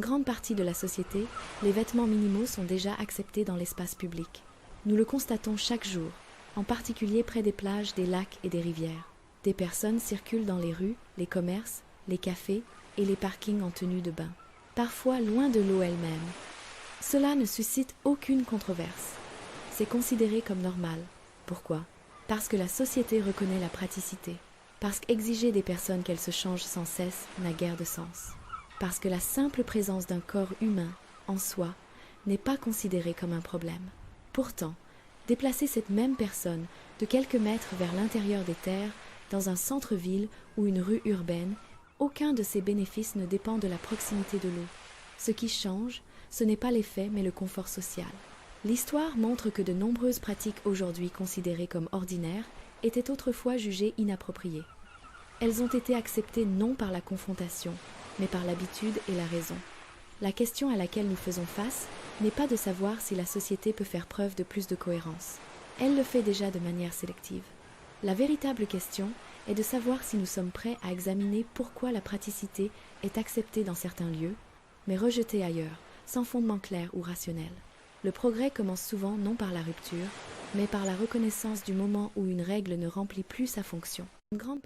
Grande partie de la société, les vêtements minimaux sont déjà acceptés dans l'espace public. Nous le constatons chaque jour, en particulier près des plages, des lacs et des rivières. Des personnes circulent dans les rues, les commerces, les cafés et les parkings en tenue de bain, parfois loin de l'eau elle-même. Cela ne suscite aucune controverse. C'est considéré comme normal. Pourquoi? Parce que la société reconnaît la praticité. Parce qu'exiger des personnes qu'elles se changent sans cesse n'a guère de sens. Parce que la simple présence d'un corps humain, en soi, n'est pas considérée comme un problème. Pourtant, déplacer cette même personne de quelques mètres vers l'intérieur des terres, dans un centre-ville ou une rue urbaine, aucun de ces bénéfices ne dépend de la proximité de l'eau. Ce qui change, ce n'est pas l'effet mais le confort social. L'histoire montre que de nombreuses pratiques aujourd'hui considérées comme ordinaires étaient autrefois jugées inappropriées. Elles ont été acceptées non par la confrontation, mais par l'habitude et la raison. La question à laquelle nous faisons face n'est pas de savoir si la société peut faire preuve de plus de cohérence. Elle le fait déjà de manière sélective. La véritable question est de savoir si nous sommes prêts à examiner pourquoi la praticité est acceptée dans certains lieux, mais rejetée ailleurs, sans fondement clair ou rationnel. Le progrès commence souvent non par la rupture, mais par la reconnaissance du moment où une règle ne remplit plus sa fonction. Une grande